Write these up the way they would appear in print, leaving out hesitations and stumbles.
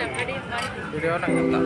Video nak tak?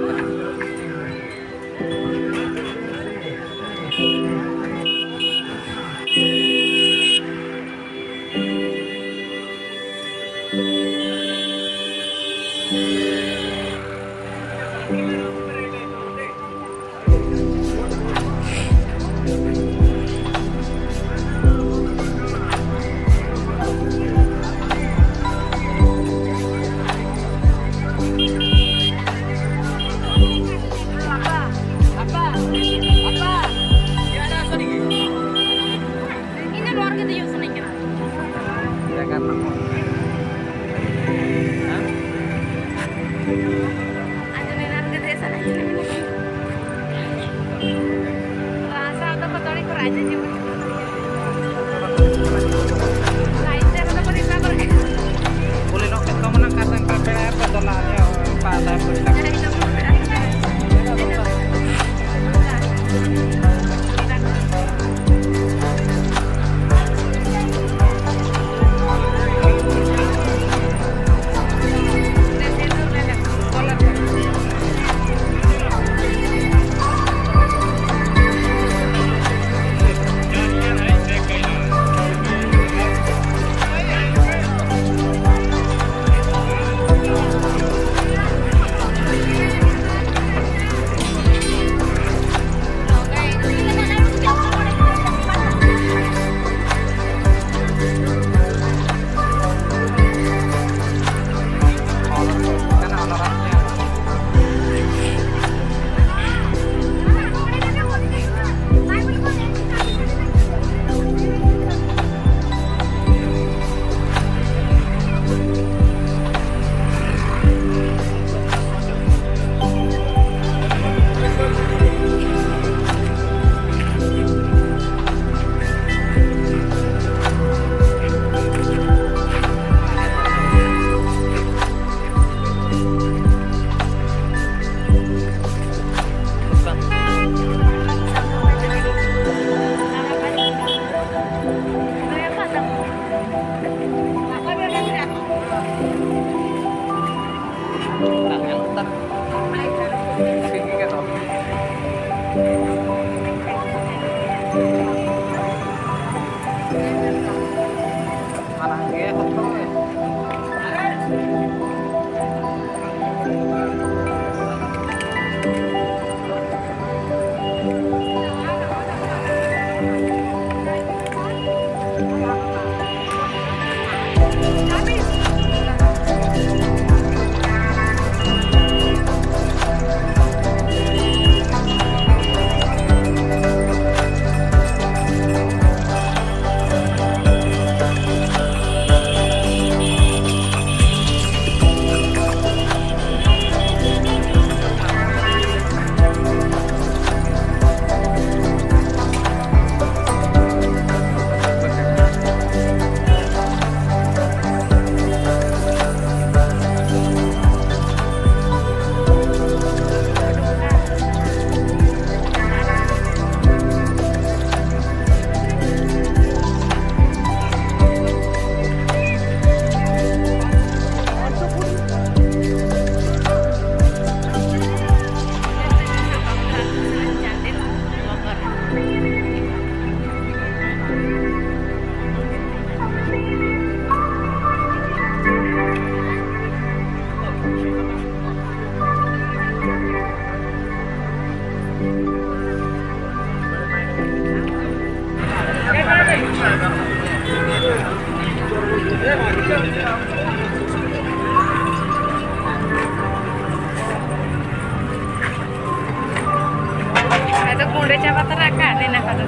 Udah cepat terakan enak kalau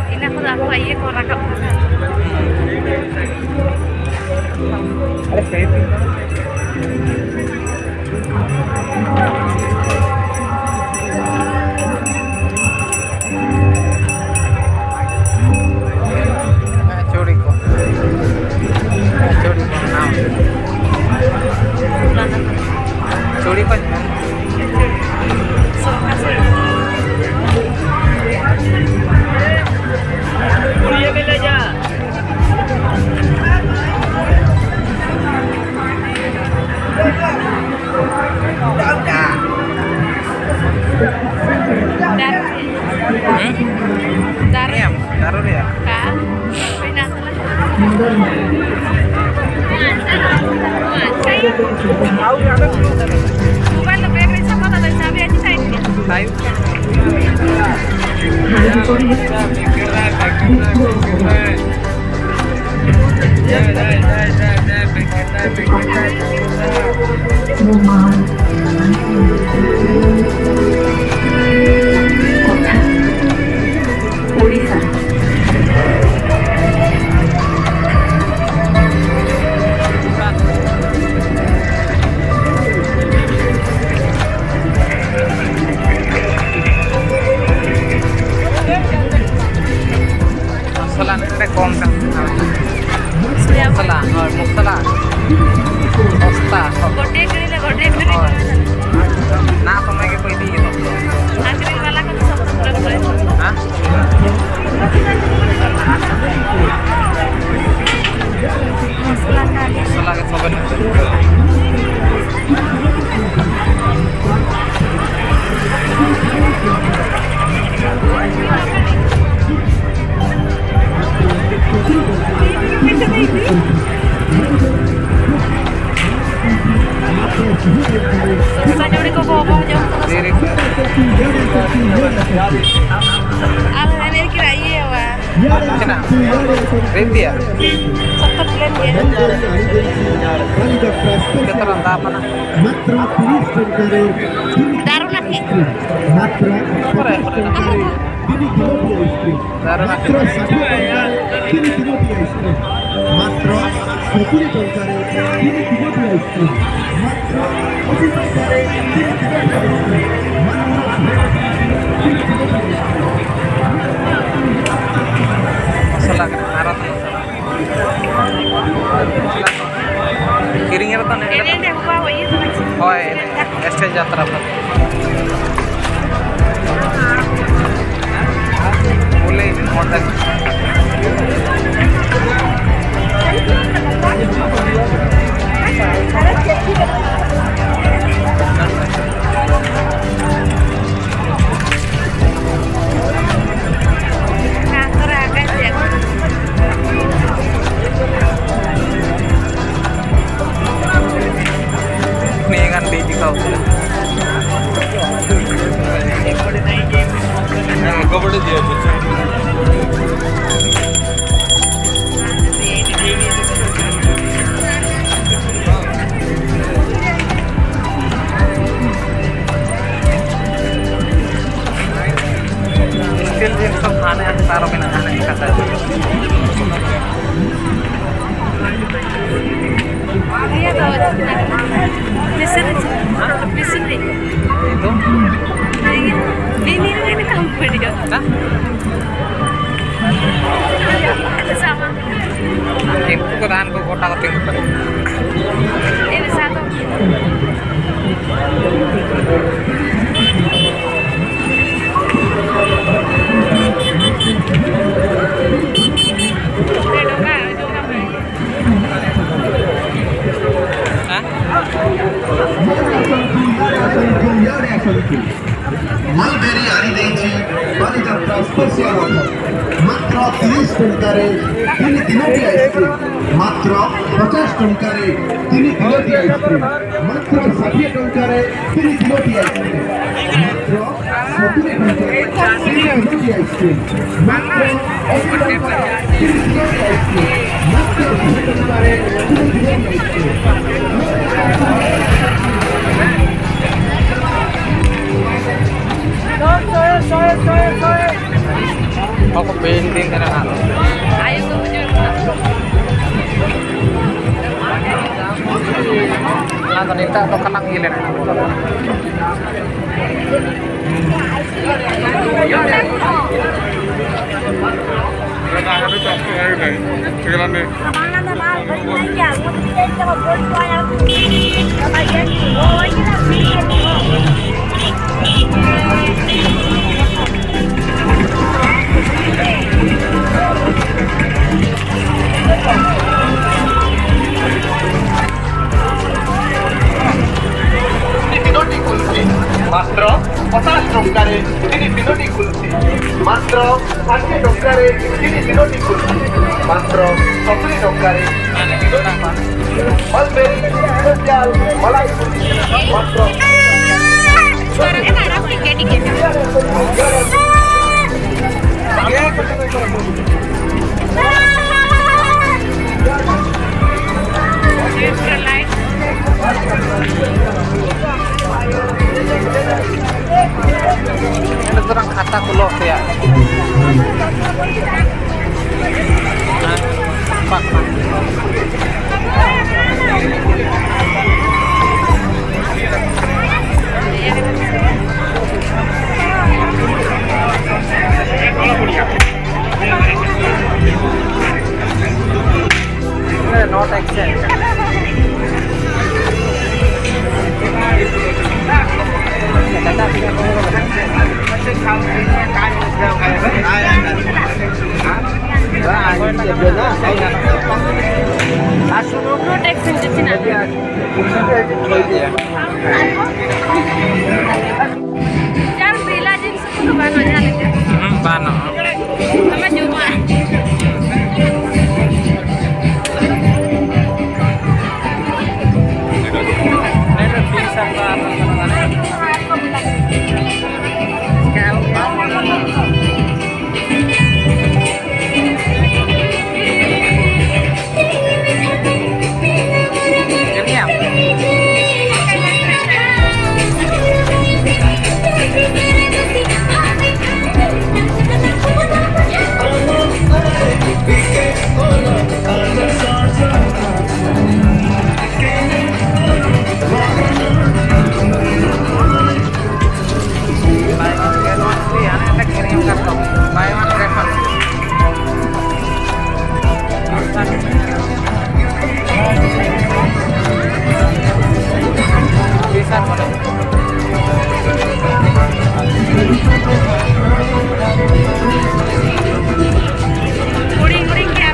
ini aku tak apa iya kau rakap Curi kan? Darunya, Darur ya? kak, pinasa lah. Bukan lebih dari sama atau cabai aja saya ini. Sayu. मसाला ने कौन सा मसाला और मसाला सस्ता गोटे करी ना समय के कोई नहीं है आखिरी वाला का तो सब पूरा पूरा हाँ मसाला डाली मसाला के सब Banyak ko bawa jauh diri al ini kira iya wah cina renti ya satu bulan ya kita ranta apa nah daru lagi apa ya daru lagi মাত্র 70 টাকায় 3 কিলোটি আইসক্রিম মাত্র 25 টাকায় 3 কিলোটি मसाला के नारा किरिंग रता ini नहीं deh bawa itu होय stage यात्रा पर बोले model kantor agak ya nih kan di kau kabaddi दिया स्टील जिन सब खाने तारों में खाने नहीं खाता iya tahu bisa deh itu ini kamu dia nah sama itu kan ko kota ko tinggal ini satu mulberry আনি ଦେଇଛି ବାଲିଯାତ୍ରା ସ୍ପେଶିଆଲ ମାତ୍ର 30 ଟଙ୍କାରେ 3 ଦିନଟି ଆଇସ୍କ୍ରିମ୍ ମାତ୍ର 50 ଟଙ୍କାରେ 3 ଦିନଟି ଆଇସ୍କ୍ରିମ୍ ମାତ୍ର 60 ଟଙ୍କାରେ 3 ଦିନଟି ଆଇସ୍କ୍ରିମ୍ ମାତ୍ର 70 ଟଙ୍କାରେ 3 ଦିନଟି ଆଇସ୍କ୍ରିମ୍ ମାତ୍ର 80 ଟଙ୍କାରେ 3 ଦିନଟି ଆଇସ୍କ୍ରିମ୍ ମାତ୍ର 20 ଟଙ୍କାରେ 3 ଦିନଟି Aku penting kan anak. ayo tujuh Nah, ternyata atau kenang gilen anak. ମାତ୍ର 50 ଟଙ୍କାରେ 3 ଦିନଟି ଖୁଲୁଛି ମାତ୍ର ଷାଠିଏ ଟଙ୍କାରେ ତିନି ତିନୋଟି କୁର୍ତ୍ତି ମାତ୍ର 70 ଟଙ୍କାରେ ମଲବେରୀ ସ୍ପେଶାଲ ମଲାଇ କୁର୍ତ୍ତି ମାତ୍ର ଟିକେ ଟିକେ Ini orang kata kulo ya. Pak. Not exchange. Not exchange వచ్చిన यार बेला जिंस तो बनो जाले Bano. sama cuma Ini bisa Ini ya. Uring-uring ya.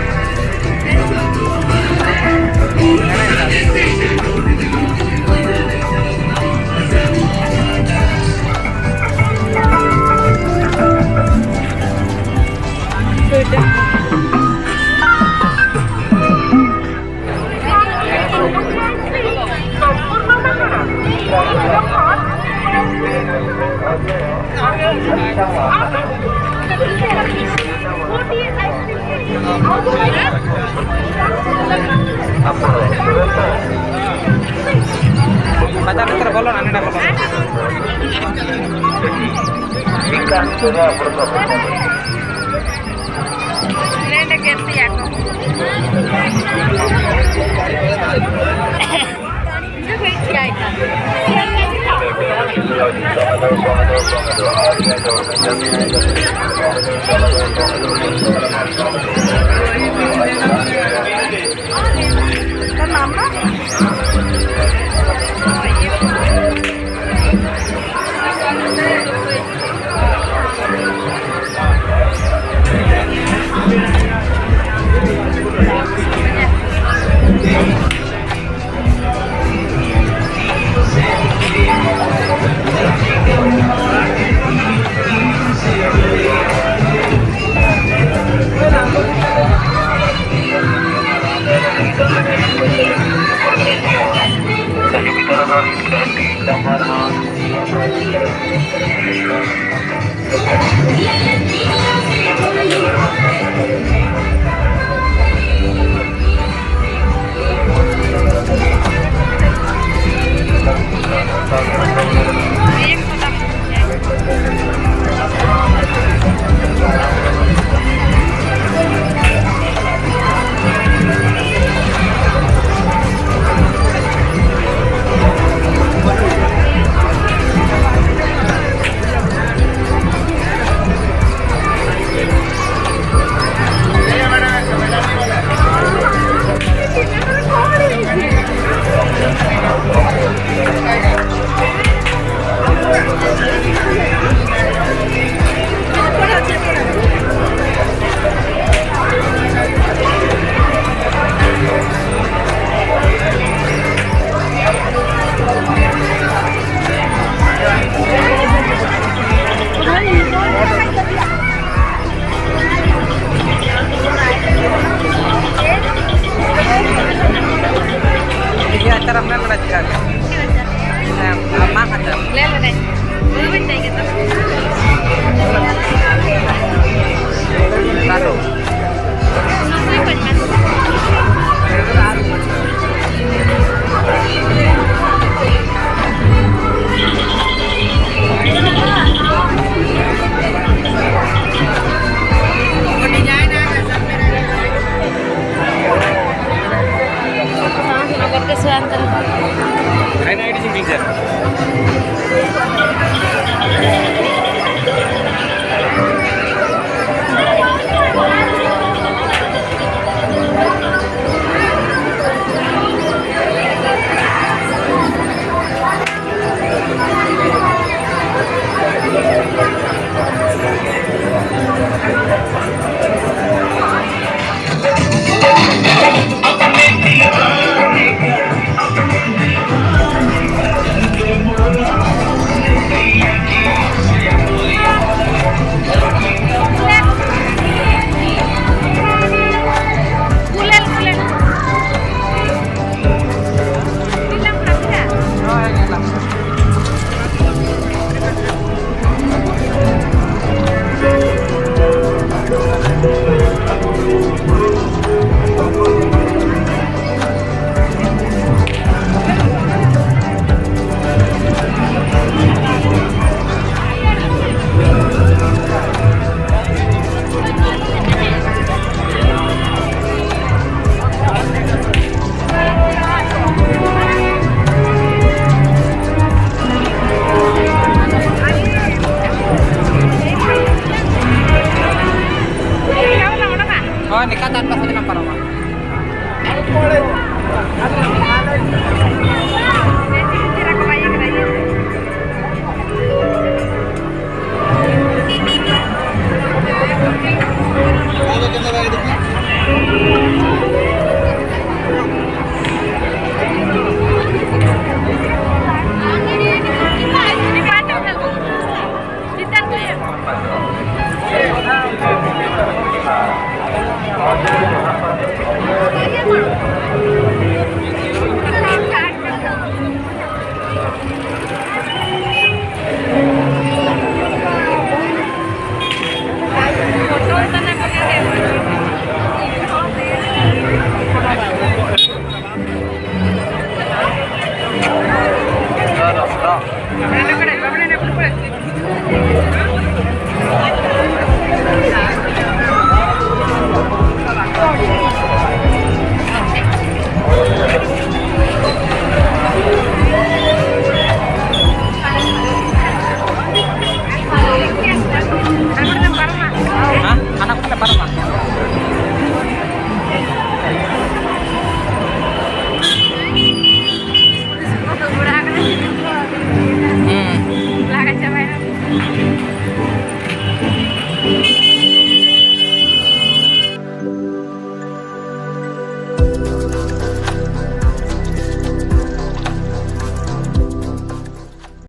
Pacar terbolo nanti dah bolong. Lenda kerti aku. Juga kiai kan.